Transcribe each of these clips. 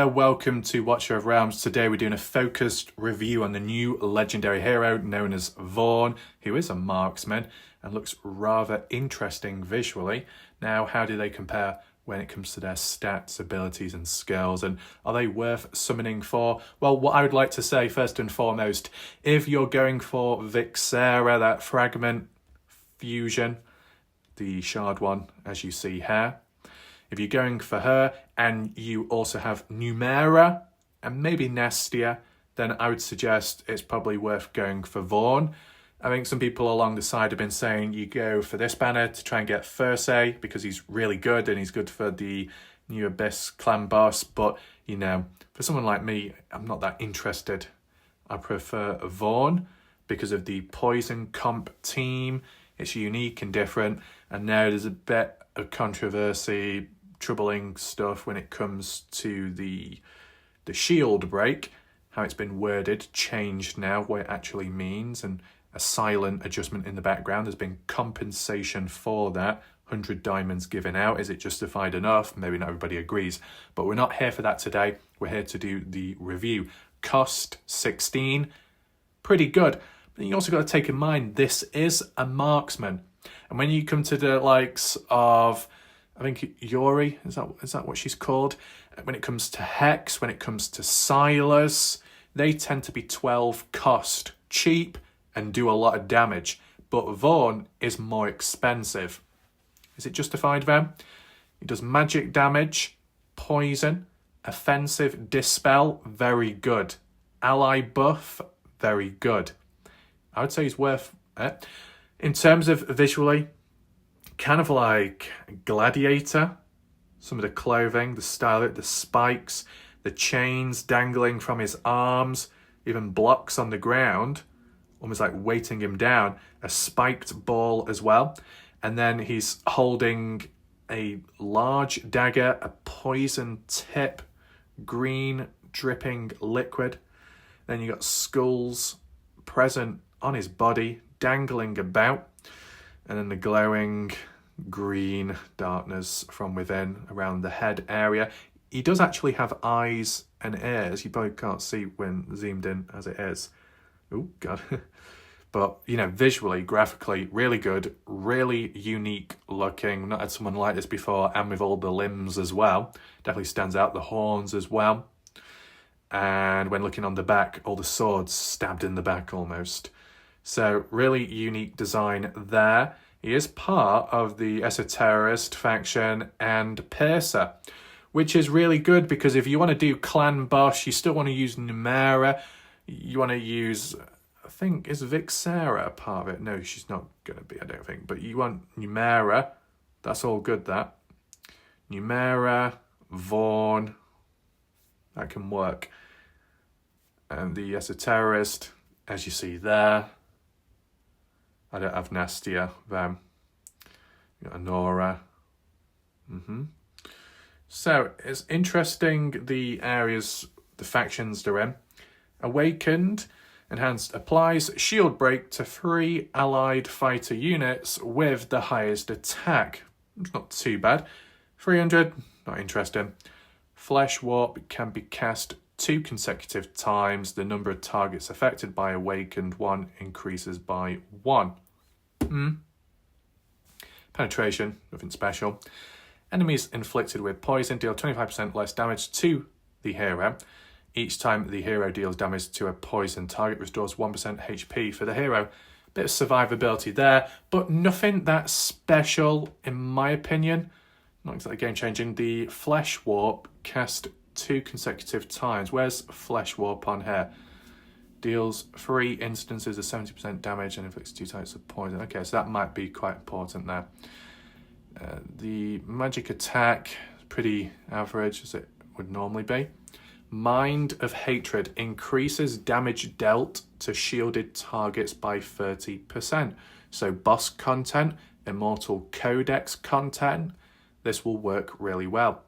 Welcome to Watcher of Realms. Today we're doing a focused review on the new legendary hero known as Vorn, who is a marksman and looks rather interesting visually. Now, how do they compare when it comes to their stats, abilities and skills, and are they worth summoning for? Well, what I would like to say first and foremost, if you're going for Vixera, that fragment fusion, the shard one as you see here, if you're going for her and you also have Numera and maybe Nestia, then I would suggest it's probably worth going for Vorn. I think some people along the side have been saying you go for this banner to try and get Fursay because he's really good and he's good for the New Abyss clan boss. But, you know, for someone like me, I'm not that interested. I prefer Vorn because of the poison comp team. It's unique and different. And now there's a bit of controversy, troubling stuff when it comes to the shield break, how it's been worded, changed now, what it actually means, and a silent adjustment in the background. There's been compensation for that, 100 diamonds given out. Is it justified enough? Maybe not everybody agrees, but we're not here for that today. We're here to do the review. Cost 16, pretty good. But you also got to take in mind, this is a marksman. And when you come to the likes of, I think Yuri, is that what she's called? When it comes to Hex, when it comes to Silas, they tend to be 12 cost, cheap, and do a lot of damage. But Vorn is more expensive. Is it justified then? He does magic damage, poison, offensive, dispel, very good. Ally buff, very good. I would say he's worth it. In terms of visually, kind of like Gladiator, some of the clothing, the style, the spikes, the chains dangling from his arms, even blocks on the ground, almost like weighting him down, a spiked ball as well. And then he's holding a large dagger, a poison tip, green dripping liquid. Then you got skulls present on his body, dangling about. And then the glowing green darkness from within around the head area. He does actually have eyes and ears. You probably can't see when zoomed in as it is. Oh, God. But, you know, visually, graphically, really good, really unique looking. Not had someone like this before, and with all the limbs as well. Definitely stands out, the horns as well. And when looking on the back, all the swords stabbed in the back almost. So, really unique design there. He is part of the Esoterrorist faction and Piercer, which is really good because if you want to do Clan Boss, you still want to use Numera. You want to use, I think, is Vixera part of it? No, she's not going to be, I don't think. But you want Numera. That's all good, that. Numera, Vorn. That can work. And the Esoterrorist, as you see there. I don't have Nestia, then. You got Anora. So, it's interesting the areas, the factions they're in. Awakened, enhanced, applies shield break to 3 allied fighter units with the highest attack. It's not too bad. 300, not interesting. Flesh warp can be cast 2 consecutive times. The number of targets affected by Awakened 1 increases by 1. Penetration, nothing special. Enemies inflicted with poison deal 25% less damage to the hero. Each time the hero deals damage to a poison target, restores 1% HP for the hero. Bit of survivability there, but nothing that special in my opinion. Not exactly game-changing. The Flesh Warp cast 2 consecutive times. Where's Flesh Warp on here? Deals 3 instances of 70% damage and inflicts 2 types of poison. Okay, so that might be quite important there. The magic attack is pretty average as it would normally be. Mind of Hatred increases damage dealt to shielded targets by 30%. So boss content, Immortal Codex content, this will work really well.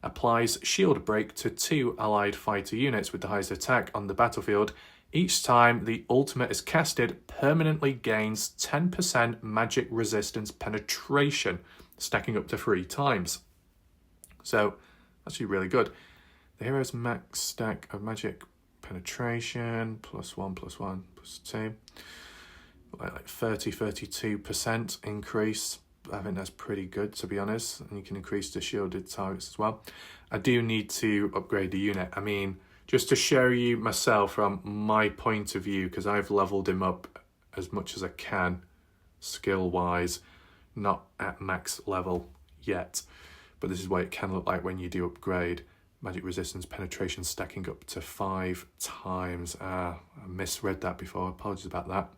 Applies shield break to 2 allied fighter units with the highest attack on the battlefield. Each time the ultimate is casted, permanently gains 10% magic resistance penetration, stacking up to 3 times. So, actually really good. The hero's max stack of magic penetration, +1, +1, +2. Like 32% increase. I think that's pretty good, to be honest. And you can increase the shielded targets as well. I do need to upgrade the unit. I mean, just to show you myself from my point of view, because I've leveled him up as much as I can, skill-wise, not at max level yet. But this is what it can look like when you do upgrade. Magic resistance penetration stacking up to 5 times. I misread that before. Apologies about that.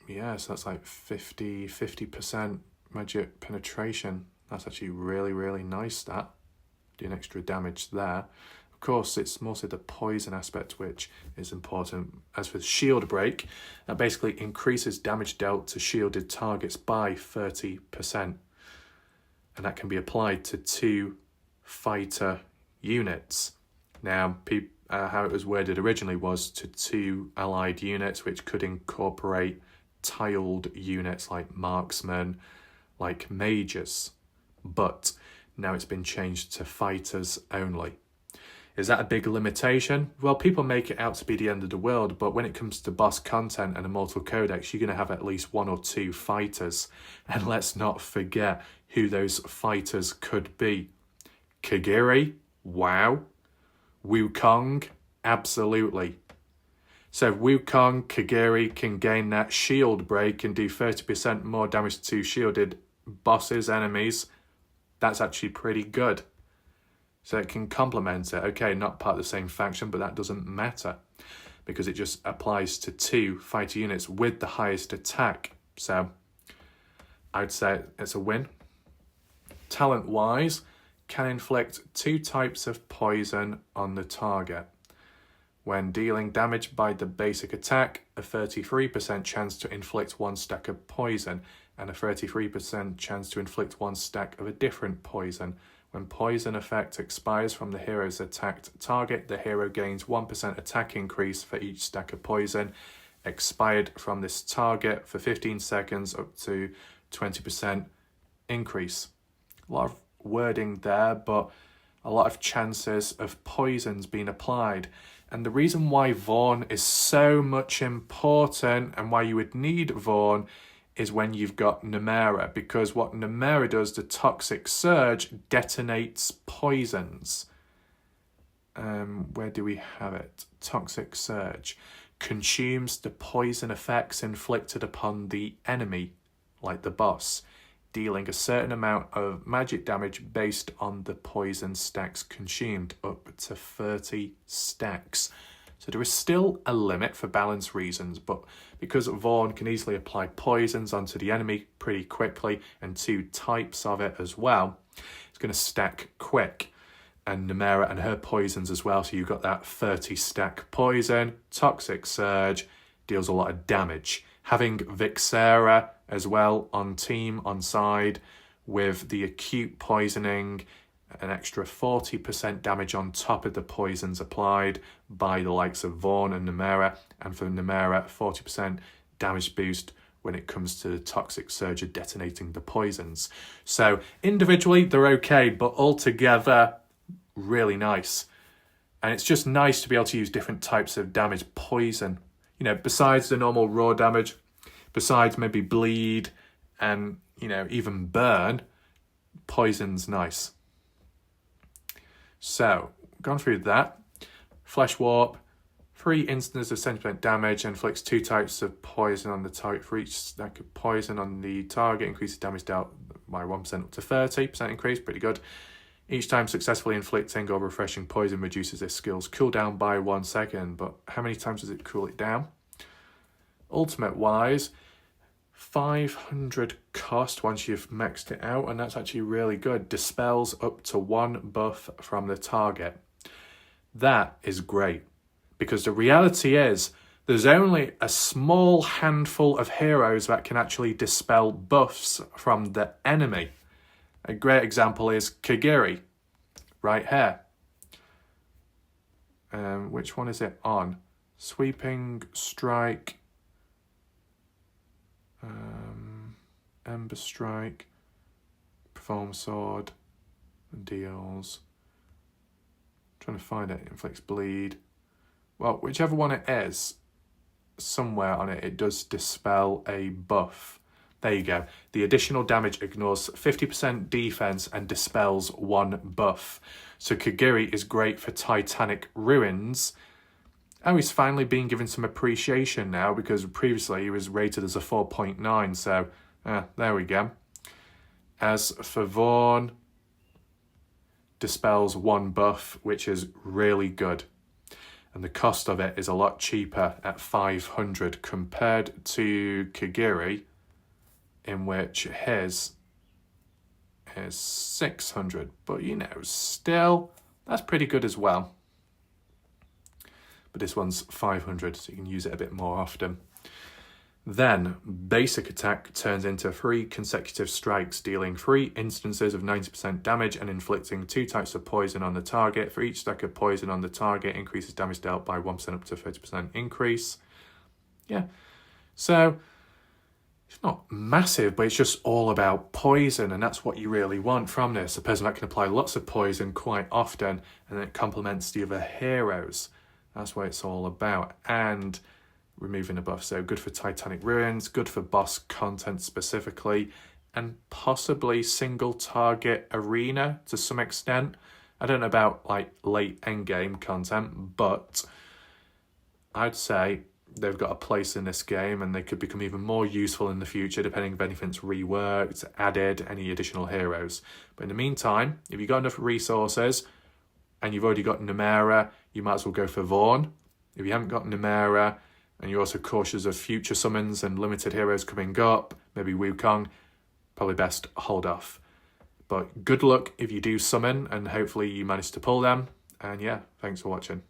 Yeah, so that's like 50% magic penetration. That's actually really, really nice, that. Doing extra damage there. Of course, it's mostly the poison aspect which is important. As for shield break, that basically increases damage dealt to shielded targets by 30%. And that can be applied to 2 fighter units. Now, how it was worded originally was to 2 allied units, which could incorporate tiled units like marksmen, like mages. But now it's been changed to fighters only. Is that a big limitation? Well, people make it out to be the end of the world, but when it comes to boss content and Immortal Codex, you're going to have at least 1 or 2 fighters. And let's not forget who those fighters could be. Kagiri? Wow. Wukong? Absolutely. So Wukong, Kagiri can gain that shield break and do 30% more damage to shielded bosses, enemies. That's actually pretty good. So it can complement it. Okay, not part of the same faction, but that doesn't matter because it just applies to 2 fighter units with the highest attack. So I'd say it's a win. Talent-wise, can inflict 2 types of poison on the target. When dealing damage by the basic attack, a 33% chance to inflict 1 stack of poison and a 33% chance to inflict 1 stack of a different poison. When poison effect expires from the hero's attacked target, the hero gains 1% attack increase for each stack of poison expired from this target for 15 seconds up to 20% increase. A lot of wording there, but a lot of chances of poisons being applied. And the reason why Vorn is so much important and why you would need Vorn is when you've got Numenera, because what Numenera does, the Toxic Surge, detonates poisons. Where do we have it? Toxic Surge consumes the poison effects inflicted upon the enemy, like the boss, dealing a certain amount of magic damage based on the poison stacks consumed, up to 30 stacks. So there is still a limit for balance reasons, but because Vorn can easily apply poisons onto the enemy pretty quickly, and 2 types of it as well, it's going to stack quick. And Numenera and her poisons as well, so you've got that 30 stack poison, Toxic Surge, deals a lot of damage. Having Vixera as well on team, on side, with the acute poisoning, an extra 40% damage on top of the poisons applied by the likes of Vorn and Numenera, and for Numenera, 40% damage boost when it comes to the Toxic Surge of detonating the poisons. So individually, they're okay, but altogether, really nice. And it's just nice to be able to use different types of damage. Poison, you know, besides the normal raw damage, besides maybe bleed and, you know, even burn, poison's nice. So, gone through that. Flesh Warp, 3 instances of 70% damage, inflicts 2 types of poison on the target. For each stack of poison on the target, increases damage dealt by 1% up to 30% increase, pretty good. Each time successfully inflicting or refreshing poison reduces this skill's cooldown by 1 second, but how many times does it cool it down? Ultimate-wise, 500 cost once you've maxed it out, and that's actually really good. Dispels up to 1 buff from the target. That is great, because the reality is there's only a small handful of heroes that can actually dispel buffs from the enemy. A great example is Kagiri, right here. Which one is it on? Sweeping Strike, Ember Strike, Perform Sword, deals Trying to find it. Inflicts bleed. Well, whichever one it is, somewhere on it, it does dispel a buff. There you go. The additional damage ignores 50% defense and dispels 1 buff. So Kagiri is great for Titanic Ruins. Oh, he's finally being given some appreciation now, because previously he was rated as a 4.9. So, there we go. As for Vorn, dispels 1 buff, which is really good. And the cost of it is a lot cheaper at 500 compared to Kagiri, in which his is 600. But, you know, still, that's pretty good as well. But this one's 500, so you can use it a bit more often. Then, basic attack turns into 3 consecutive strikes, dealing 3 instances of 90% damage and inflicting 2 types of poison on the target. For each stack of poison on the target, increases damage dealt by 1% up to 30% increase. Yeah, so it's not massive, but it's just all about poison, and that's what you really want from this. A person that can apply lots of poison quite often, and it complements the other heroes. That's what it's all about. And removing a buff, so good for Titanic Ruins, good for boss content specifically, and possibly single target arena to some extent. I don't know about like late endgame content, but I'd say they've got a place in this game, and they could become even more useful in the future depending if anything's reworked, added, any additional heroes. But in the meantime, if you've got enough resources and you've already got Numenera, you might as well go for Vorn. If you haven't got Numenera, and you're also cautious of future summons and limited heroes coming up, maybe Wukong, probably best hold off. But good luck if you do summon, and hopefully you manage to pull them. And yeah, thanks for watching.